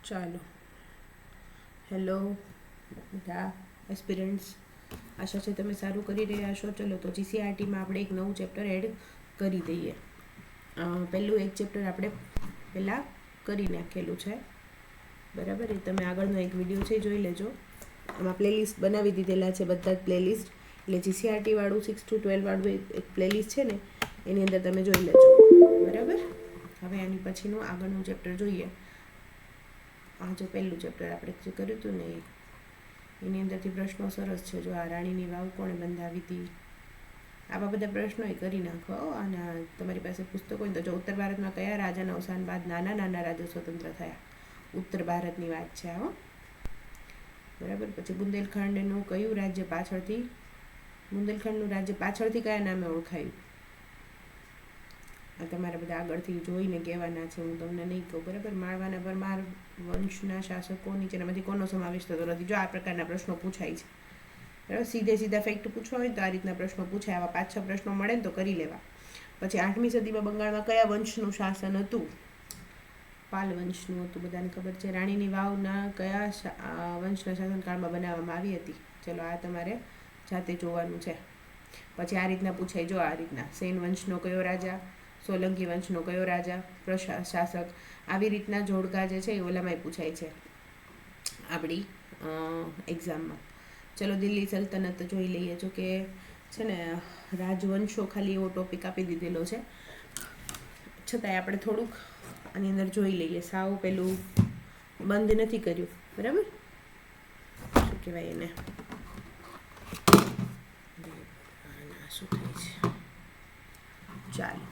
ચાલો, હેલો બધા એસ્પિરન્ટ્સ, આશા છે તમે સારું કરી રહ્યા છો. ચલો તો જીસીઆરટીમાં આપણે એક નવું ચેપ્ટર એડ કરી દઈએ. પહેલું એક ચેપ્ટર આપણે પહેલાં કરી નાખેલું છે, બરાબર. એ તમે આગળનો એક વિડીયો છે જોઈ લેજો. આમાં પ્લેલિસ્ટ બનાવી દીધેલા છે, બધા જ પ્લેલિસ્ટ. એટલે જીસીઆરટી વાળું 6 to 12 વાળું એક પ્લેલિસ્ટ છે ને, એની અંદર તમે જોઈ લેજો, બરાબર. હવે આની પછીનું આગળનું ચેપ્ટર જોઈએ. આ જો પહેલું ચેપ્ટર આપણે જે કર્યું હતું ને, એની અંદરથી પ્રશ્નો સરસ છે. જો આ રાણીની વાવ કોણે બંધાવી હતી, આવા બધા પ્રશ્નો એ કરી નાખો. અને તમારી પાસે પુસ્તક હોય તો જો ઉત્તર ભારતમાં કયા રાજાના અવસાન બાદ નાના નાના રાજ્યો સ્વતંત્ર થયા, ઉત્તર ભારતની વાત છે હો, બરાબર. પછી બુંદેલખંડનું કયું રાજ્ય પાછળથી, બુંદેલખંડનું રાજ્ય પાછળથી કયા નામે ઓળખાયું, આ તમારે બધા આગળથી જોઈને કહેવાના છે, હું તમને નહીં કહું, બરાબર. માળવાના પરમાર વંશના શાસકો નીચેનામાંથી કોનો સમાવેશ થતો નથી. જો આ પ્રકારના પ્રશ્નો પૂછાય છે, બરાબર. સીધા ફેક્ટ પૂછવા હોય તો આ રીતના પ્રશ્નો પૂછાય. આવા 5-6 પ્રશ્નો મળે ને તો કરી લેવા. પછી 8મી સદીમાં બંગાળમાં કયા વંશનું શાસન હતું, પાલ વંશનું હતું, બધાને ખબર છે. રાણીની વાવના કયા વંશના શાસનકાળમાં બનાવવામાં આવી હતી, ચલો આ તમારે જાતે જોવાનું છે. પછી આ રીતના પૂછાય, જો આ રીતના સેન વંશનો કયો રાજા, સોલંકી વંશનો કયો રાજા શાસક, આવી રીતના જોડકા જે છે એ ઓલામાંય પૂછાય છે આપણી એક્ઝામમાં. ચલો દિલ્હી સલ્તનત જોઈ લઈએ. જો કે છે ને રાજવંશો ખાલી એવો ટોપિક આપી દીધેલો છે, છતાંય આપણે થોડુંક આની અંદર જોઈ લઈએ. સાવ પેલું બંધ નથી કર્યું, બરાબર. શું કહેવાય એને, શું થાય છે, ચાલો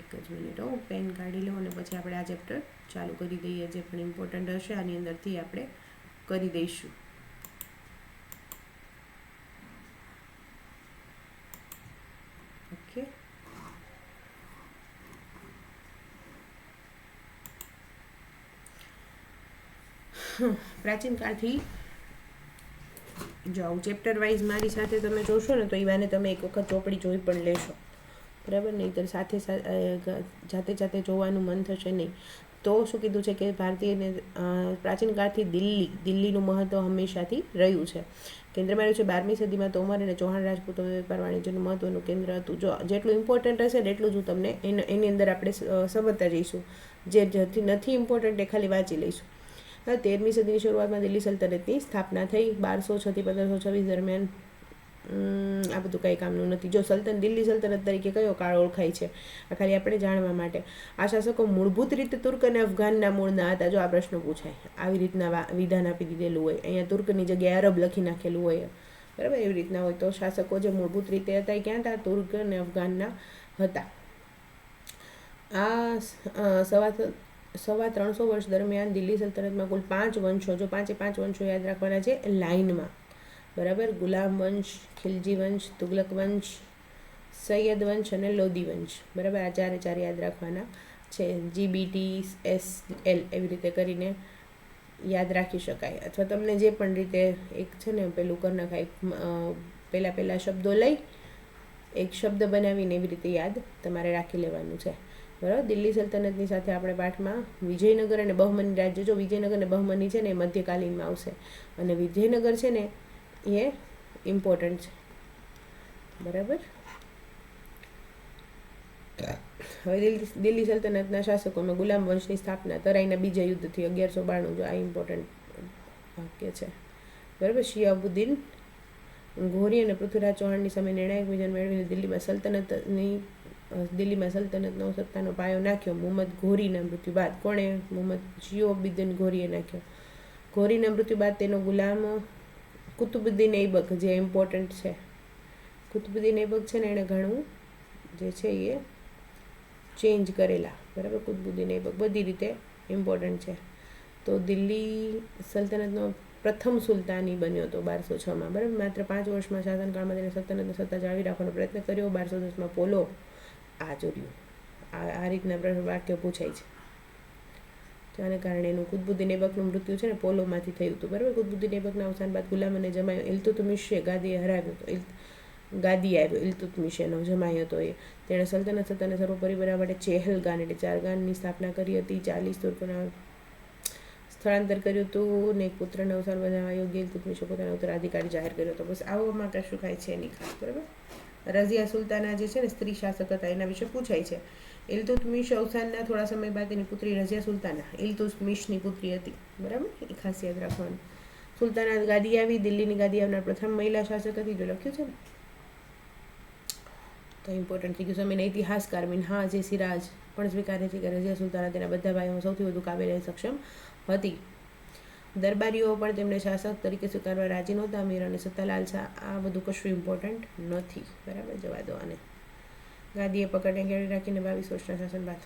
એક જ મિનિટ હો, પેન કાઢી લો અને પછી આપણે આ ચેપ્ટર ચાલુ કરી દઈએ. જે પણ ઇમ્પોર્ટન્ટ હશે આની અંદરથી આપણે કરી દઈશું. ઓકે, પ્રાચીન કાળથી જો આવું ચેપ્ટર વાઇઝ મારી સાથે તમે જોશો ને તો એવાને તમે એક વખત ચોપડી જોઈ પણ લેશો, બરાબર. નહીંતર સાથે જાતે જોવાનું મન થશે નહીં. તો શું કીધું છે કે ભારતીય પ્રાચીન કાળથી દિલ્હીનું મહત્ત્વ હંમેશાથી રહ્યું છે. કેન્દ્રમાં રહ્યું છે. 12મી સદીમાં તોમર અને ચૌહાણ રાજપૂતો વેપાર વાણિજ્યનું મહત્ત્વનું કેન્દ્ર હતું. જો જેટલું ઇમ્પોર્ટન્ટ હશે ને એટલું જ હું તમને એની અંદર આપણે સમજતા જઈશું. જે નથી ઇમ્પોર્ટન્ટ એ ખાલી વાંચી લઈશું. 13મી સદીની શરૂઆતમાં દિલ્હી સલ્તનતની સ્થાપના થઈ. 1206 થી 1526 દરમિયાન આ બધું કંઈ કામનું નથી. જો દિલ્હી સલ્તનત તરીકે કયો કાળ ઓળખાય છે, આ ખાલી આપણે જાણવા માટે. આ શાસકો મૂળભૂત રીતે તુર્ક અને અફઘાનના મૂળના હતા. જો આ પ્રશ્ન પૂછાય, આવી રીતના વિધાન આપી દીધેલું હોય, અહીંયા તુર્કની જગ્યાએ અરબ લખી નાખેલું હોય, બરાબર. એવી રીતના હોય તો શાસકો જે મૂળભૂત રીતે હતા એ ક્યાં હતા, તુર્ક અને અફઘાનના હતા. આ 350 વર્ષ દરમિયાન દિલ્હી સલ્તનતમાં કુલ 5 વંશો, જો 5 વંશો યાદ રાખવાના છે લાઇનમાં, બરાબર. ગુલામ વંશ, ખિલજી વંશ, તુગલક વંશ, સૈયદ વંશ અને લોધી વંશ, બરાબર. આ 4 યાદ રાખવાના છે. GBTSL એવી રીતે કરીને યાદ રાખી શકાય. અથવા તમને જે પણ રીતે એક છે ને પેલું કરી નખાય, પહેલાં શબ્દો લઈ એક શબ્દ બનાવીને એવી રીતે યાદ તમારે રાખી લેવાનું છે, બરાબર. દિલ્હી સલ્તનતની સાથે આપણે પાઠમાં વિજયનગર અને બહમની રાજ્ય, જો વિજયનગર અને બહમની છે ને એ મધ્યકાલીનમાં આવશે, અને વિજયનગર છે ને એ ઇમ્પોર્ટન્ટ છે, બરાબર. હવે દિલ્હી સલ્તનતના શાસકોમાં ગુલામ વંશની સ્થાપના તરાઈના બીજા યુદ્ધથી 1192, જો આ ઇમ્પોર્ટન્ટ વાક્ય છે, બરાબર. શિયાબુદ્દીન ઘોરી અને પૃથ્વીરાજ ચૌહાણની સામે નિર્ણાયક વિજય મેળવીને દિલ્હીમાં સલ્તનતનો સત્તાનો પાયો નાખ્યો. મુહમ્મદ ઘોરીના મૃત્યુ બાદ, કોણે, શિયાબુદ્દીન ઘોરીએ નાખ્યો. ઘોરીના મૃત્યુ બાદ તેનો ગુલામ કુતુબુદ્દીન ઐબક, જે ઇમ્પોર્ટન્ટ છે, કુતુબુદ્દીન ઐબક છે ને એણે ઘણું જે છે એ ચેન્જ કરેલા, બરાબર. કુતુબુદ્દીન ઐબક બધી રીતે ઇમ્પોર્ટન્ટ છે. તો દિલ્હી સલ્તનતનો પ્રથમ સુલતાની બન્યો હતો 1206માં, બરાબર. માત્ર 5 વર્ષમાં શાસનકાળમાં તેને સલ્તનતની સત્તા જાળવી રાખવાનો પ્રયત્ન કર્યો. 1210માં પોલો આ જોડ્યું, આ રીતના વાક્ય પૂછાય છે. આને કારણે એનું કુતુબુદ્દીન ઐબકનું મૃત્યુ છે ને પોલોમાંથી થયું હતું, બરાબર. કુતુબુદ્દીન ઐબકના અવસાન બાદ ગુલામ અને જમાયો ઇલ્તુત્મિશે ગાદીએ હરાવ્યો હતો. ગાદી આવ્યો ઇલ્તુત્મિશનો જમાઈ હતો એ. તેણે સલ્તનત સત્તાને સર્વોપરી બનાવવા માટે ચેહલગાન એટલે 4 ગાનની સ્થાપના કરી હતી. 40 તુર્કોના સ્થળાંતર કર્યું હતું ને એક પુત્રને અવસર બનાવવા યોગ્ય ઇલ્તુત્મિશે પોતાના ઉત્તરાધિકારી જાહેર કર્યો હતો. બસ આવામાં કશું કાંઈ છે નહીં ખાસ, બરાબર. રઝિયા સુલતાના જે છે ને સ્ત્રી શાસક હતા એના વિશે પૂછાય છે. ઇલ્તુત્મિશ અવસાનના થોડા સમય બાદ એની પુત્રી રઝિયા સુલતાના ઇલ્તુત્મિશની પુત્રી હતી, બરાબર. એ ખાસ યાદ રાખવાનું. સુલતાના ગાદી આવી, દિલ્હીની ગાદી આવનાર પ્રથમ મહિલા શાસક હતી. જો લખ્યું છે ને તો ઇમ્પોર્ટન્ટ થઈ ગયું. સમયના ઇતિહાસકાર મિન્હાજ એ સિરાજ પણ સ્વીકારે છે કે રઝિયા સુલતાના તેના બધા ભાઈઓમાં સૌથી વધુ કાબિલ અને સક્ષમ હતી. દરબારીઓ પણ તેમને શાસક તરીકે સ્વીકારવા રાજી નહોતા. અમીર અને સત્તા લાલસા, આ બધું કશું ઇમ્પોર્ટન્ટ નથી, બરાબર. જવા દો આને. ગાદીએ પકડને કેળવી રાખીને 22 વર્ષના શાસન બાદ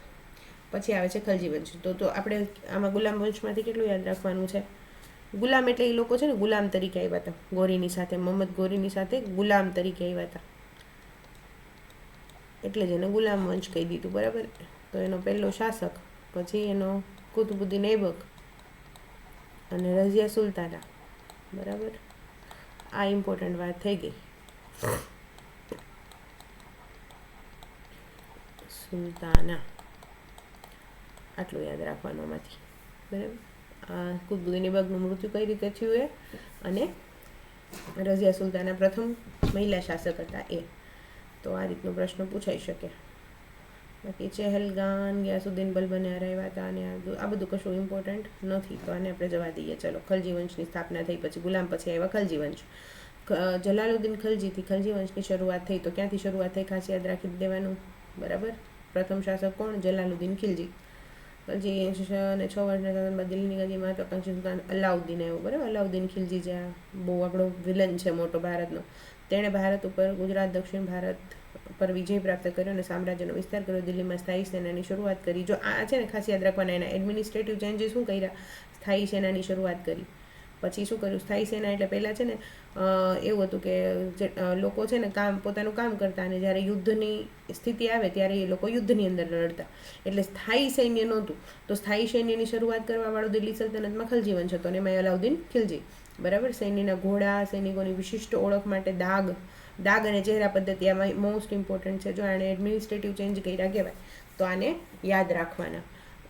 પછી આવે છે ખલજી વંશ. તો આપણે આમાં ગુલામ વંશમાંથી કેટલું યાદ રાખવાનું છે? ગુલામ એટલે એ લોકો છે ને ગુલામ તરીકે આવ્યા હતા ગોરીની સાથે, મોહમ્મદ ગોરીની સાથે ગુલામ તરીકે આવ્યા હતા, એટલે જ એને ગુલામ વંશ કહી દીધું, બરાબર. તો એનો પહેલો શાસક, પછી એનો કુતુબુદ્દીન ઐબક અને રઝિયા સુલતાના, બરાબર. આ ઇમ્પોર્ટન્ટ વાત થઈ ગઈ. સુલતાના આટલું યાદ રાખવાનું આમાંથી, બરાબર. કુતુબુદ્દીન ઐબકનું મૃત્યુ કઈ રીતે થયું એ, અને રઝિયા સુલતાના પ્રથમ મહિલા શાસક હતા એ. તો આ રીતનો પ્રશ્ન પૂછાઈ શકે. બાકી ચહેલગાન, ગિયાસુદ્દીન બલબને હરાવ્યા હતા અને આ બધું કશું ઇમ્પોર્ટન્ટ નથી, તો આને આપણે જવા દઈએ. ચલો, ખલજી વંશની સ્થાપના થઈ, પછી ગુલામ, પછી આવ્યા ખલજી વંશ. જલાલુદ્દીન ખલજીથી ખલજી વંશની શરૂઆત થઈ. તો ક્યાંથી શરૂઆત થઈ ખાસ યાદ રાખી દેવાનું, બરાબર. પ્રથમ શાસક કોણ? જલાલુદ્દીન ખિલજી. ખલજી અને 6 વર્ષના શાસન બાદ દિલ્હીની ગાદી મહત્વાકાંક્ષી સુલતાન અલાઉદ્દીન આવ્યો, બરાબર. અલાઉદ્દીન ખિલજી જે બહુ આપણો વિલન છે મોટો ભારતનો, તેણે ભારત ઉપર, ગુજરાત, દક્ષિણ ભારત પર વિજય પ્રાપ્ત કર્યો અને સામ્રાજ્યનો વિસ્તાર કર્યો. દિલ્હીમાં સ્થાયી સેનાની શરૂઆત કરી. જો આ છે ને ખાસ યાદ રાખવાના, એના એડમિનિસ્ટ્રેટિવ ચેન્જીસ શું કર્યા? સ્થાયી સેનાની શરૂઆત કરી. પછી શું કર્યું? સ્થાયી સેના એટલે પહેલાં છે ને એવું હતું કે જે લોકો છે ને પોતાનું કામ કરતા, અને જ્યારે યુદ્ધની સ્થિતિ આવે ત્યારે એ લોકો યુદ્ધની અંદર લડતા, એટલે સ્થાયી સૈન્ય નહોતું. તો સ્થાયી સૈન્યની શરૂઆત કરવાવાળો દિલ્હી સલ્તનતમાં ખલજી વંશ હતો, અને એમાં અલાઉદ્દીન ખિલજી, બરાબર. સૈન્યના ઘોડા, સૈનિકોની વિશિષ્ટ ઓળખ માટે દાગ અને ચહેરા પદ્ધતિ આમાં મોસ્ટ ઇમ્પોર્ટન્ટ છે. જો આને એડમિનિસ્ટ્રેટિવ ચેન્જ કર્યા કહેવાય તો આને યાદ રાખવાના.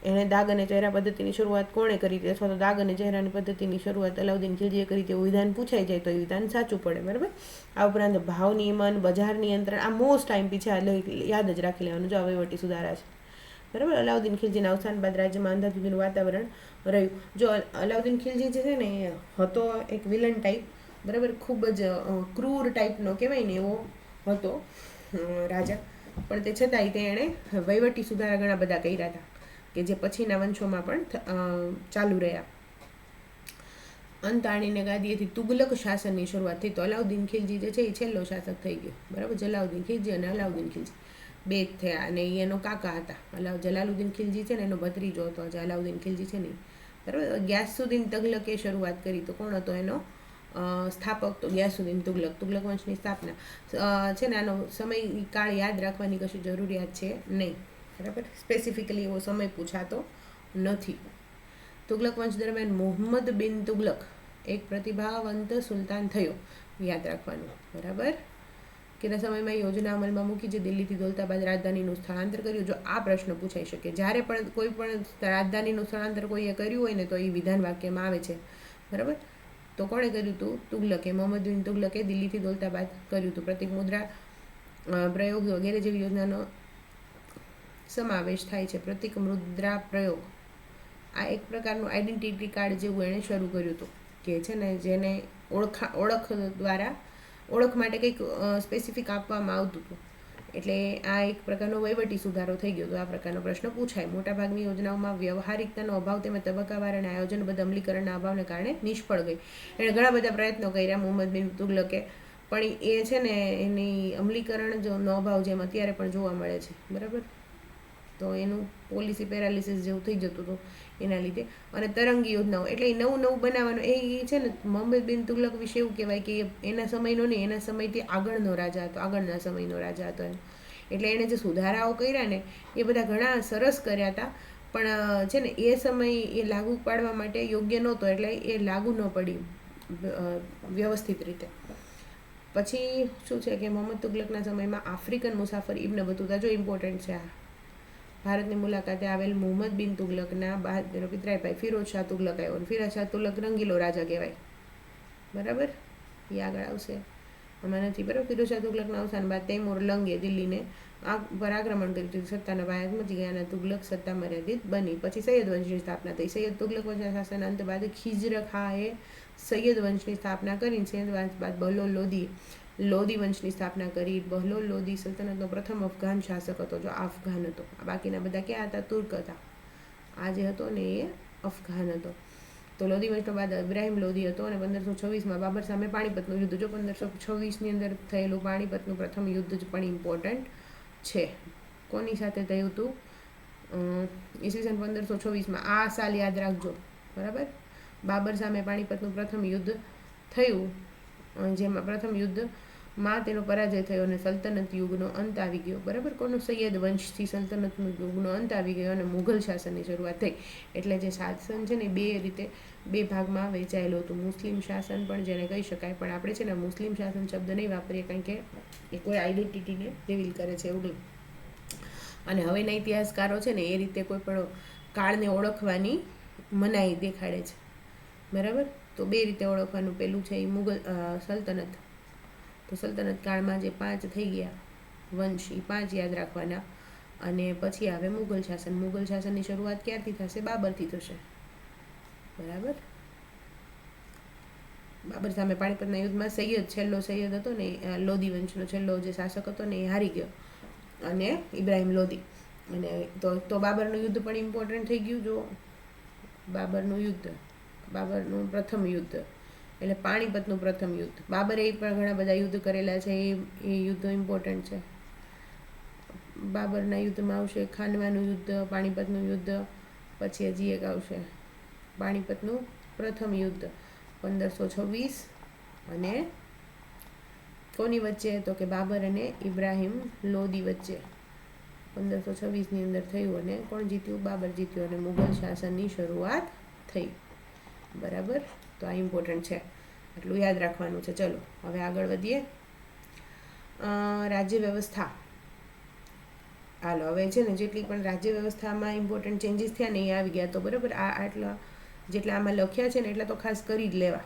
એણે દાગ અને ચહેરા પદ્ધતિની શરૂઆત કોણે કરી હતી, અથવા તો દાગ અને ચહેરાની પદ્ધતિની શરૂઆત અલાઉદ્દીન ખિલજીએ કરી, તેવું વિધાન પૂછાઈ જાય તો એ વિધાન સાચું પડે, બરાબર. આ ઉપરાંત ભાવ નિયમન, બજાર નિયંત્રણ, આ મોસ્ટ ટાઈમપી છે, યાદ જ રાખી લેવાનું. જો વહીવટી સુધારા છે, બરાબર. અલાઉદ્દીન ખિલજીના અવસાન બાદ રાજ્યમાં અંધાધૂંધીનું વાતાવરણ રહ્યું. જો અલાઉદ્દીન ખિલજી જે છે ને એ હતો એક વિલન ટાઈપ, બરાબર. ખૂબ જ ક્રૂર ટાઈપનો કહેવાય ને એવો હતો રાજા, પણ તે છતાંય તે એણે વહીવટી સુધારા ઘણા બધા કર્યા હતા કે જે પછીના વંશોમાં પણ ચાલુ રહ્યા. અંત આણીને ગાદીએથી તુગલક શાસનની શરૂઆત થઈ. તો અલાઉદ્દીન ખિલજી જે છે એ છેલ્લો શાસક થઈ ગયો, બરાબર. જલાઉદ્દીન ખિલજી અને અલાઉદ્દીન ખિલજી બે જ થયા, અને એનો કાકા હતા. જલાલુદ્દીન ખિલજી છે ને એનો ભત્રીજો હતો, જે અલાઉદ્દીન ખિલજી છે ને, બરાબર. ગ્યાસુદ્દીન તગલકે શરૂઆત કરી. તો કોણ હતો એનો સ્થાપક? તો ગ્યાસુદ્દીન તુગલક વંશની સ્થાપના છે ને. આનો સમયકાળ યાદ રાખવાની કશું જરૂરિયાત છે નહીં, બરાબર. સ્પેસિફિકલી એવો સમય પૂછાતો નથી. તુગલક વંશ દરમિયાન મોહમ્મદ બિન તુગલક એક પ્રતિભાવંત સુલતાન થયો, યાદ રાખવાનું, બરાબર. કેના સમયમાં યોજના અમલમાં મૂકી જે દિલ્હીથી દૌલતાબાદ રાજધાનીનું સ્થળાંતર કર્યું. જો આ પ્રશ્ન પૂછાઈ શકે, જ્યારે પણ કોઈ પણ રાજધાનીનું સ્થળાંતર કોઈએ કર્યું હોય ને તો એ વિધાન વાક્યમાં આવે છે, બરાબર. તો કોણે કર્યું હતું? તુગલકે. મોહમ્મદ બિન તુગલકે દિલ્હીથી દૌલતાબાદ કર્યું હતું. પ્રતિક મુદ્રા પ્રયોગ વગેરે જેવી યોજનાનો સમાવેશ થાય છે. પ્રતિક મુદ્રા પ્રયોગ આ એક પ્રકારનું આઈડેન્ટિટી કાર્ડ જેવું એણે શરૂ કર્યું હતું, કે છે ને જેને ઓળખ માટે કંઈક સ્પેસિફિક આપવામાં આવતું હતું. એટલે આ એક પ્રકારનો વહીવટી સુધારો થઈ ગયો. તો આ પ્રકારનો પ્રશ્ન પૂછાય. મોટાભાગની યોજનાઓમાં વ્યવહારિકતાનો અભાવ તેમજ તબક્કાવાર અને આયોજનબદ્ધ અમલીકરણના અભાવને કારણે નિષ્ફળ ગઈ. એણે ઘણા બધા પ્રયત્નો કર્યા મોહમ્મદ બિન તુગલકે, પણ એ છે ને એની અમલીકરણનો અભાવ જેમ અત્યારે પણ જોવા મળે છે, બરાબર. તો એનું પોલિસી પેરાલિસિસ જેવું થઈ જતું હતું એના લીધે. અને તરંગી યોજનાઓ એટલે એ નવું બનાવવાનું, એ છે ને મોહમ્મદ બિન તુગલક વિશે એવું કહેવાય કે એના સમયનો નહીં, એના સમયથી આગળનો રાજા હતો, આગળના સમયનો રાજા હતો એમ. એટલે એણે જે સુધારાઓ કર્યા ને એ બધા ઘણા સરસ કર્યા હતા, પણ છે ને એ સમય એ લાગુ પાડવા માટે યોગ્ય નહોતો, એટલે એ લાગુ ન પડી વ્યવસ્થિત રીતે. પછી શું છે કે મોહમ્મદ તુગલકના સમયમાં આફ્રિકન મુસાફર ઇબ્ન બતુતા, જો ઇમ્પોર્ટન્ટ છે આ, ભારતની મુલાકાતે આવેલ મુહમ્મદ બિન તુગલકના તેનો પિતરાઈ ભાઈ ફિરોજ શાહ તુગલક આવ્યો. અને ફિરોજ શાહ તુગલક રંગીલો રાજા કહેવાય. બરાબર, એ આગળ આવશે, આમાં નથી. બરાબર, ફિરોજ શાહ તુગલકના અવસાન બાદ તૈમૂર લંગે દિલ્હીને પર આક્રમણ કરી સત્તાના વાયક મચી ગયા અને તુગલક સત્તા મર્યાદિત બની. પછી સૈયદ વંશની સ્થાપના થઈ. સૈયદ તુગલક વંશના શાસન અંત બાદ ખિઝર ખાએ સૈયદ વંશની સ્થાપના કરીને સૈયદ વંશ બાદ બહલોલ લોદી વંશની સ્થાપના કરી. બહલોલ લોદી સલ્તનતનો પ્રથમ અફઘાન શાસક હતો. જો અફઘાન હતો, બાકીના બધા ક્યાં હતા? તુર્ક હતા. આ જે હતો ને એ અફઘાન હતો. તો લોદી વંશનો બાદ ઇબ્રાહિમ લોદી હતો અને 1526માં બાબર સામે પાણીપતનું યુદ્ધ. જો 1526ની અંદર થયેલું પાણીપતનું પ્રથમ યુદ્ધ જ પણ ઇમ્પોર્ટન્ટ છે. કોની સાથે થયું હતું? ઈસવીસન 1526માં. આ સાલ યાદ રાખજો. બરાબર, બાબર સામે પાણીપતનું પ્રથમ યુદ્ધ થયું, જેમાં પ્રથમ યુદ્ધમાં તેનો પરાજય થયો અને સલ્તનત યુગનો અંત આવી ગયો. બરાબર, કોનો? સૈયદ વંશથી સલ્તનતનો યુગનો અંત આવી ગયો અને મુઘલ શાસનની શરૂઆત થઈ. એટલે જે શાસન છે ને બે ભાગમાં વહેંચાયેલું હતું. મુસ્લિમ શાસન પણ જેને કહી શકાય, પણ આપણે છે ને મુસ્લિમ શાસન શબ્દ નહીં વાપરીએ, કારણ કે એ કોઈ આઈડેન્ટિટીને રિવીલ કરે છે એવું નહીં. અને હવેના ઇતિહાસકારો છે ને એ રીતે કોઈ પણ કાળને ઓળખવાની મનાઈ દેખાડે છે. બરાબર, તો બે રીતે ઓળખવાનું. પેલું છે એ મુગલ સલ્તનત. તો સલ્તનત કાળમાં જે 5 થઈ ગયા વંશ, એ 5 યાદ રાખવાના. અને પછી આવે મુગલ શાસન. મુગલ શાસનની શરૂઆત ક્યારથી થશે? બાબરથી થશે. બરાબર, બાબર સામે પાણીપતના યુદ્ધમાં છેલ્લો સૈયદ હતો ને, લોદી વંશનો છેલ્લો જે શાસક હતો ને, એ હારી ગયો, અને ઇબ્રાહિમ લોદી. અને તો બાબરનું યુદ્ધ પણ ઇમ્પોર્ટન્ટ થઈ ગયું. જો બાબરનું પ્રથમ યુદ્ધ એટલે પાણીપતનું પ્રથમ યુદ્ધ. બાબરે પણ ઘણા બધા યુદ્ધ કરેલા છે, એ યુદ્ધ ઇમ્પોર્ટન્ટ છે. બાબરના યુદ્ધમાં આવશે ખાનવાનું યુદ્ધ, પાણીપતનું યુદ્ધ, પછી હજી એક આવશે પાણીપતનું પ્રથમ યુદ્ધ 1526. અને કોની વચ્ચે? તો કે બાબર અને ઇબ્રાહિમ લોદી વચ્ચે 1526ની અંદર થયું. અને કોણ જીત્યું? બાબર જીત્યું અને મુઘલ શાસનની શરૂઆત થઈ. બરાબર, તો આ ઇમ્પોર્ટન્ટ છે, એટલું યાદ રાખવાનું છે. ચલો હવે આગળ વધીએ. રાજ્ય વ્યવસ્થા. હાલો, હવે છે ને જેટલી પણ રાજ્ય વ્યવસ્થામાં ઇમ્પોર્ટન્ટ ચેન્જીસ થયા ને એ આવી ગયા. તો બરાબર, આટલા જેટલા આમાં લખ્યા છે ને એટલા તો ખાસ કરી જ લેવા.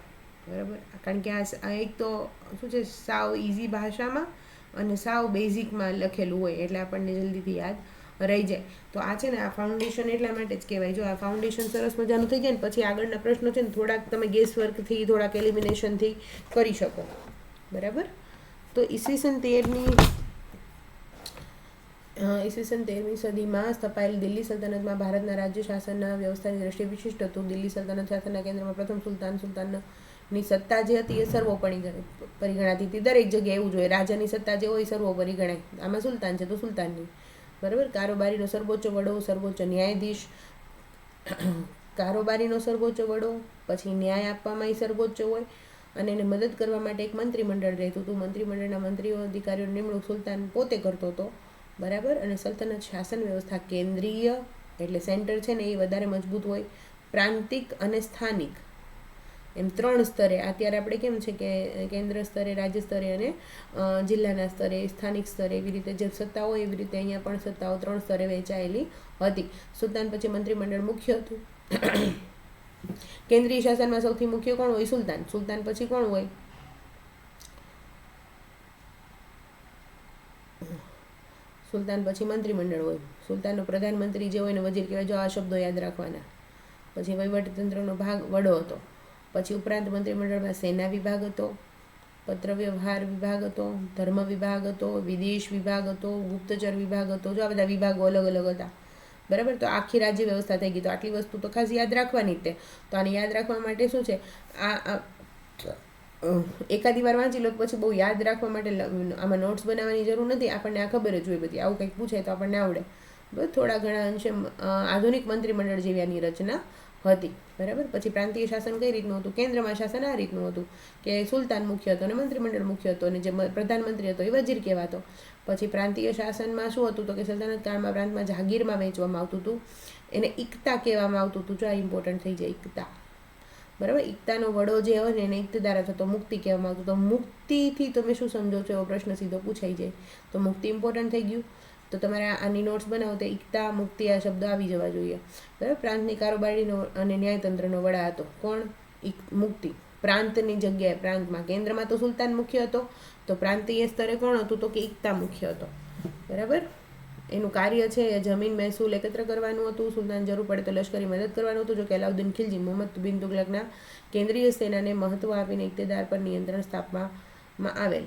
બરાબર, કારણ કે આ એક તો શું છે, સાવ ઇઝી ભાષામાં અને સાવ બેઝિકમાં લખેલું હોય, એટલે આપણને જલ્દીથી યાદ રહી જાય. તો આ છે ને આ ફાઉન્ડેશન એટલા માટે જ કહેવાય. જો આ ફાઉન્ડેશન સરસ મજાનું થઈ જાય ને પછી આગળના પ્રશ્નો છે ને થોડાક તમે ગેસ વર્કથી, થોડાક એલિમિનેશનથી કરી શકો. બરાબર, તો ઈસવીસન 13મી સદીમાં સ્થપાયેલ દિલ્હી સલ્તનતમાં ભારતના રાજ્ય શાસનના વ્યવસ્થાની દ્રષ્ટિએ વિશિષ્ટ હતું. દિલ્હી સલ્તનત શાસનના કેન્દ્રમાં પ્રથમ સુલતાનની સત્તા જે હતી એ સર્વોપરી ગણાતી હતી. દરેક જગ્યાએ એવું જોઈએ, રાજાની સત્તા જે હોય સર્વોપરી ગણાય. આમાં સુલતાન છે તો સુલતાનની. બરાબર, કારોબારીનો સર્વોચ્ચ વડો, સર્વોચ્ચ ન્યાયાધીશ, કારોબારીનો સર્વોચ્ચ વડો, પછી ન્યાય આપવામાં સર્વોચ્ચ હોય, અને એને મદદ કરવા માટે એક મંત્રીમંડળ રહેતું હતું. મંત્રીમંડળના મંત્રીઓ અધિકારીઓની નિમણૂક સુલતાન પોતે કરતો હતો. બરાબર, અને સલ્તનત શાસન વ્યવસ્થા કેન્દ્રીય એટલે સેન્ટર છે ને એ વધારે મજબૂત હોય, પ્રાંતિક અને સ્થાનિક એમ 3 સ્તરે. અત્યારે આપણે કેમ છે કે કેન્દ્ર સ્તરે, રાજ્ય સ્તરે અને જિલ્લાના સ્તરે, સ્થાનિક સ્તરે, એવી રીતે જે સત્તા હોય એવી રીતે અહીંયા પણ સત્તાઓ 3 સ્તરે વહેંચાયેલી હતી. સુલતાન પછી મંત્રીમંડળ મુખ્ય હતું. કેન્દ્રીય શાસનમાં સૌથી મુખ્ય કોણ હોય? સુલતાન. સુલતાન પછી કોણ હોય? સુલતાન પછી મંત્રીમંડળ હોય. સુલતાનનો પ્રધાનમંત્રી જે હોય ને વજીર કહેવાય. જો આ શબ્દો યાદ રાખવાના. પછી વહીવટીતંત્રનો ભાગ વડો હતો. પછી ઉપરાંત મંત્રીમંડળમાં સેના વિભાગ હતો, પત્ર વ્યવહાર વિભાગ હતો, ધર્મ વિભાગ હતો, વિદેશ વિભાગ હતો, ગુપ્તચર વિભાગ હતો. જો આ બધા વિભાગો અલગ અલગ હતા. બરાબર, તો આખી રાજ્ય વ્યવસ્થા થઈ ગઈ. તો આટલી વસ્તુ તો ખાસ યાદ રાખવાની જ તે. તો આને યાદ રાખવા માટે શું છે, એકાદી વાર વાંચી લો પછી બહુ યાદ રાખવા માટે આમાં નોટ્સ બનાવવાની જરૂર નથી. આપણને આ ખબર જ હોય બધી. આવું કંઈક પૂછે તો આપણને આવડે. બસ થોડા ઘણા અંશે આધુનિક મંત્રીમંડળ જેવી આની રચના હતી. બરાબર, પછી પ્રાંતીય શાસન કઈ રીતનું હતું? કેન્દ્રમાં શાસન આ રીતનું હતું કે સુલતાન મુખ્ય હતો અને મંત્રીમંડળ મુખ્ય હતો, અને જે પ્રધાનમંત્રી હતો એ વજીર કહેવાતો. પછી પ્રાંતીય શાસનમાં શું હતું? તો કે સલ્તનત કાળમાં પ્રાંતમાં જાગીરમાં વહેંચવામાં આવતું હતું. એને ઇકતા કહેવામાં આવતું હતું. જો આ ઇમ્પોર્ટન્ટ થઈ જાય, ઇકતા. બરાબર, ઇકતાનો વડો જે હોય ને એને ઇકતદાર અથવા તો મુક્તિ કહેવામાં આવતું. તો મુક્તિથી તમે શું સમજો છો એવો પ્રશ્ન સીધો પૂછાઈ જાય. તો મુક્તિ ઇમ્પોર્ટન્ટ થઈ ગયું. તો તમારે આની નોટ્સ બનાવો તો એકતા મુક્તિ આ શબ્દ આવી જવા જોઈએ, બરાબર. પ્રાંતની કારોબારીનો અને ન્યાયતંત્રનો વડા હતો કોણ? મુક્તિ. પ્રાંતની જગ્યાએ પ્રાંતમાં, કેન્દ્રમાં તો સુલતાન મુખ્ય હતો, તો પ્રાંતીય સ્તરે કોણ હતું? તો કે એકતા મુખ્ય હતો, બરાબર. એનું કાર્ય છે એ જમીન મહેસૂલ એકત્ર કરવાનું હતું. સુલતાન જરૂર પડે તો લશ્કરી મદદ કરવાનું હતું. જો કે અલાઉદ્દીન ખિલજી મોહમ્મદ બિન તુગલકના કેન્દ્રીય સેનાને મહત્વ આપીને ઇક્તેદાર પર નિયંત્રણ સ્થાપવામાં આવેલ.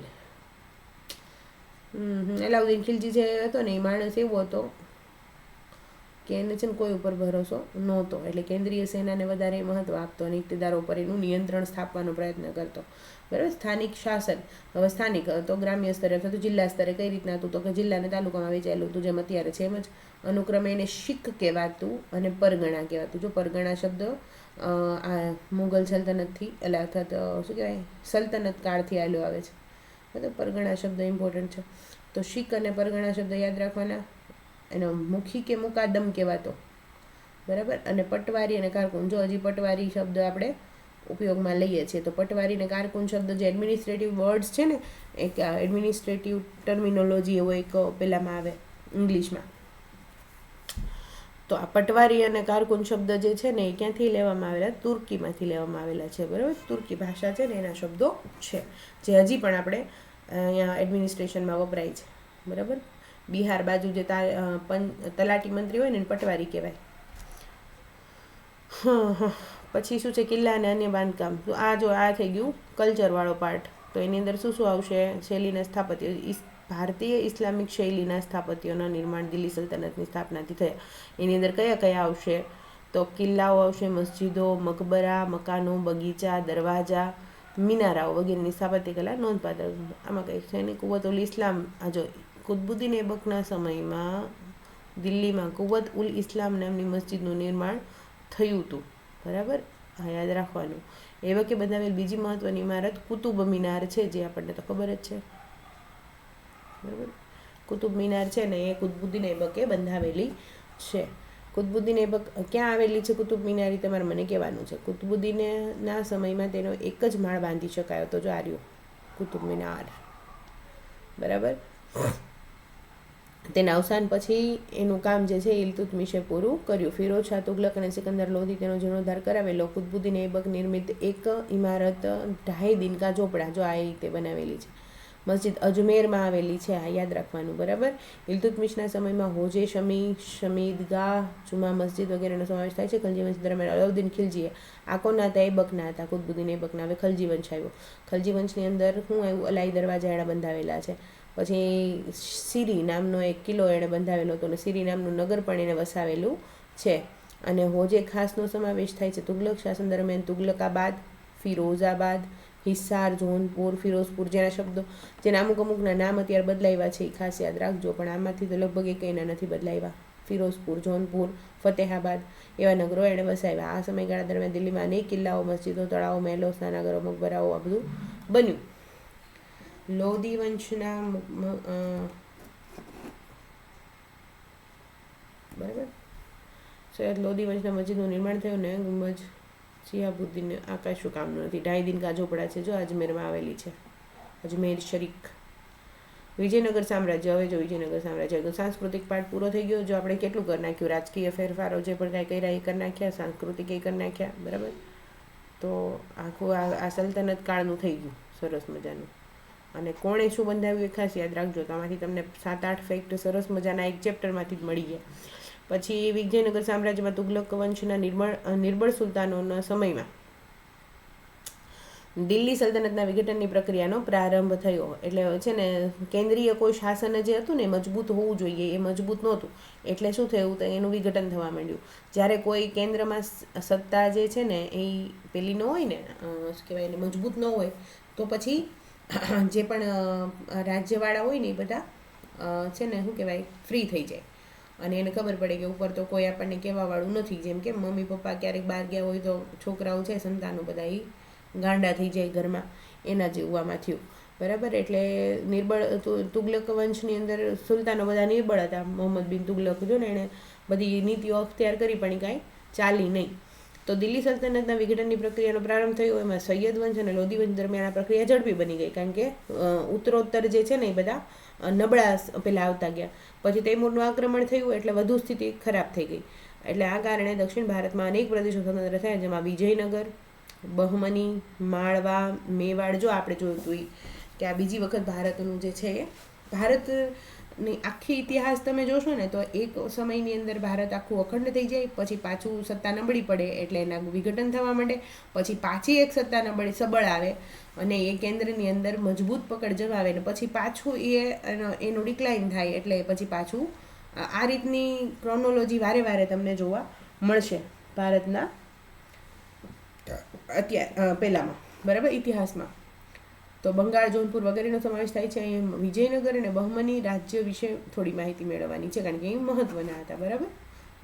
અલાઉદ્દીન ખિલજી જે હતો ને એ માણસ એવો હતો કે એને છે ને કોઈ ઉપર ભરોસો નહોતો, એટલે કેન્દ્રીય સેનાને વધારે મહત્વ આપતો અને ઇક્તેદારો પર એનું નિયંત્રણ સ્થાપવાનો પ્રયત્ન કરતો, બરાબર. સ્થાનિક શાસન, હવે સ્થાનિક તો ગ્રામ્ય સ્તરે અથવા તો જિલ્લા સ્તરે કઈ રીતના હતું? તો કે જિલ્લાને તાલુકામાં વેચાયેલું હતું, જેમ અત્યારે છે એમ જ. અનુક્રમે એને શીખ કહેવાતું અને પરગણા કહેવાતું. જો પરગણા શબ્દ આ મુગલ સલ્તનતથી એટલે અથવા તો શું કહેવાય સલ્તનત કાળથી આવેલો આવે છે, બરાબર. પરગણા શબ્દ ઇમ્પોર્ટન્ટ છે. તો શીખ અને પરગણા શબ્દ યાદ રાખવાના. એનો મુખી કે મુકાદમ કહેવાતો, બરાબર. અને પટવારી અને કારકુન, જો હજી પટવારી શબ્દ આપણે ઉપયોગમાં લઈએ છીએ તો પટવારી અને કારકુન શબ્દ જે એડમિનિસ્ટ્રેટિવ વર્ડ્સ છે ને, એક એડમિનિસ્ટ્રેટિવ ટર્મિનોલોજી એવો એક પેલામાં આવે ઇંગ્લિશમાં. તો આ પટવારી અને કારકુન શબ્દ જે છે ને એ ક્યાંથી લેવામાં આવેલા? તુર્કીમાંથી લેવામાં આવેલા છે, બરાબર. તુર્કી ભાષા છે ને એના શબ્દો છે જે હજી પણ આપણે અહીંયા એડમિનિસ્ટ્રેશનમાં વપરાય છે, બરાબર. બિહાર બાજુ જે તલાટી મંત્રી હોય ને એને પટવારી કહેવાય. પછી શું છે? કિલ્લા અને અન્ય બાંધકામ. તો આ જો આ થઈ ગયું કલ્ચરવાળો પાર્ટ. તો એની અંદર શું શું આવશે? શૈલીના સ્થાપત્ય, ભારતીય ઇસ્લામિક શૈલીના સ્થાપત્યોના નિર્માણ દિલ્હી સલ્તનતની સ્થાપનાથી થયા. એની અંદર કયા કયા આવશે? તો કિલ્લાઓ આવશે, મસ્જિદો, મકબરા, મકાનો, બગીચા, દરવાજા, મિનારાઓ વગેરેની સ્થાપત્ય કલા નોંધપાત્ર. આમાં કંઈક છે ને કુવત ઉલ ઇસ્લામ. આ જો કુતબુદ્દીન એબકના સમયમાં દિલ્હીમાં કુવત ઉલ ઇસ્લામ નામની મસ્જિદનું નિર્માણ થયું હતું, બરાબર. હા, યાદ રાખવાનું. એબકે બંધાવેલ બીજી મહત્વની ઇમારત કુતુબ મિનાર છે, જે આપણને તો ખબર જ છે, બરાબર. કુતુબ મિનાર છે ને એ કુતબુદ્દીન એબકે બંધાવેલી છે. કુતબુદ્દીન એબક ક્યાં આવેલી છે કુતુબ મિનારી? તમારે મને કહેવાનું છે. કુતબુદ્દીનના સમયમાં તેનો એક જ માળ બાંધી શકાયો હતો, જો આર્યો કુતુબ મિનાર, બરાબર. તેના અવસાન પછી એનું કામ જે છે ઇલ્તુત્મિશે પૂરું કર્યું. ફિરોઝ શાહ તુગલક અને સિકંદર લોધી તેનો જીર્ણોદ્ધાર કરાવેલો. કુતબુદ્દીન એબક નિર્મિત એક ઇમારત 2.5 દિન કા ઝોપડા, જો આ રીતે બનાવેલી છે. મસ્જિદ અજમેરમાં આવેલી છે, આ યાદ રાખવાનું, બરાબર. ઇલ્તુત્મિશના સમયમાં હોજે શમી, શમીદગાહ, જુમા મસ્જિદ વગેરેનો સમાવેશ થાય છે. ખલજી વંશ દરમિયાન અલાઉદ્દીન ખિલજીએ આ કોના હતા? એબકના હતા, કુતબુદ્દીન એબકના. હવે ખલજી વંશ આવ્યો. ખલજી વંશની અંદર શું આવ્યું? અલાઈ દરવાજા એણે બંધાવેલા છે. પછી સિરી નામનો એક કિલ્લો એણે બંધાવેલો હતો અને સિરી નામનું નગર પણ એને વસાવેલું છે. અને હોજે ખાસનો સમાવેશ થાય છે. તુગલક શાસન દરમિયાન તુગલકાબાદ, ફિરોઝાબાદ, હિસાર, જોનપુર, ફિરોઝપુર, જેના શબ્દો જેના અમુકના નામ અત્યારે બદલાવ્યા છે એ ખાસ યાદ રાખજો, પણ આમાંથી તો લગભગ એકના નથી બદલાવ્યા. ફિરોઝપુર, જોનપુર, ફતેહાબાદ એવા નગરો એણે વસાવ્યા. આ સમયગાળા દરમિયાન દિલ્હીમાં અનેક કિલ્લાઓ, મસ્જિદો, તળાવો, મહેલો, સ્નાનાગરો, મકબરાઓ આ બધું બન્યું. લોધી વંશના બરાબર સૈયદ લોધી વંશના મસ્જિદનું નિર્માણ થયું ને ગુંબજ શિહાબુદ્દીન આ કશું કામનું નથી. 2.5 દિન કા ઝોપડા છે, જો અજમેરમાં આવેલી છે, અજમેર શરીફ. વિજયનગર સામ્રાજ્ય. હવે જો વિજયનગર સામ્રાજ્ય સાંસ્કૃતિક પાઠ પૂરો થઈ ગયો. જો આપણે કેટલું કરી નાખ્યું, રાજકીય ફેરફારો જે પણ કાંઈ કર્યા એ કરી નાખ્યા, સાંસ્કૃતિક એ કરી નાખ્યા, બરાબર. તો આખું આ સલ્તનત કાળનું થઈ ગયું સરસ મજાનું. અને કોણે શું બંધાવ્યું એ ખાસ યાદ રાખજો. તો આમાંથી તમને 7-8 ફેક્ટ સરસ મજાના એક ચેપ્ટરમાંથી જ મળી ગયા. પછી વિજયનગર સામ્રાજ્યમાં તુગલક વંશના નિર્બળ સુલતાનોના સમયમાં દિલ્હી સલ્તનતના વિઘટનની પ્રક્રિયાનો પ્રારંભ થયો. એટલે છે ને કેન્દ્રીય કોઈ શાસન જે હતું ને મજબૂત હોવું જોઈએ, એ મજબૂત નહોતું. એટલે શું થયું? તો એનું વિઘટન થવા માંડ્યું. જ્યારે કોઈ કેન્દ્રમાં સત્તા જે છે ને એ પેલી ન હોય ને શું કહેવાય એને મજબૂત ન હોય, તો પછી જે પણ રાજ્યવાળા હોય ને એ બધા છે ને શું કહેવાય ફ્રી થઈ જાય. અને એને ખબર પડે કે ઉપર તો કોઈ આપણને કહેવાવાળું નથી. જેમ કે મમ્મી પપ્પા ક્યારેક બહાર ગયા હોય તો છોકરાઓ છે સંતાનો બધા એ ગાંડા થઈ જાય ઘરમાં, એના જેવું થયું, બરાબર. એટલે નિર્બળ તુગલક વંશની અંદર સુલતાનો બધા નિર્બળ હતા. મોહમ્મદ બિન તુગલક જો ને એણે બધી નીતિઓ અખ્તિયાર કરી પણ કાંઈ ચાલી નહીં. તો દિલ્હી સલ્તનતના વિઘટનની પ્રક્રિયાનો પ્રારંભ થયો. એમાં સૈયદ વંશ અને લોધી વંશ દરમિયાન આ પ્રક્રિયા ઝડપી બની ગઈ, કારણ કે ઉત્તરોત્તર જે છે ને એ બધા નબળા પેલા આવતા ગયા. પછી તૈમૂરનું આક્રમણ થયું એટલે વધુ સ્થિતિ ખરાબ થઈ ગઈ. એટલે આ કારણે દક્ષિણ ભારતમાં અનેક પ્રદેશો સ્વતંત્ર થયા, જેમાં વિજયનગર, બહમની, માળવા, મેવાડ. જો આપણે જોયું હતું કે આ બીજી વખત ભારતનું જે છે એ ભારતની આખી ઇતિહાસ તમે જોશો ને તો એક સમયની અંદર ભારત આખું અખંડ થઈ જાય, પછી પાછું સત્તા નબળી પડે એટલે એના વિઘટન થવા માંડે, પછી પાછી એક સત્તા નબળી સબળ આવે અને એ કેન્દ્રની અંદર મજબૂત પકડ જમાવે ને પછી પાછું એનું ડિક્લાઇન થાય, એટલે પછી પાછું આ રીતની ક્રોનોલોજી વારે વારે તમને જોવા મળશે ભારતના પહેલામાં, બરાબર, ઇતિહાસમાં. તો બંગાળ, જોધપુર વગેરેનો સમાવેશ થાય છે. અહીં વિજયનગર અને બહમની રાજ્ય વિશે થોડી માહિતી મેળવવાની છે, કારણ કે એ મહત્વના હતા, બરાબર.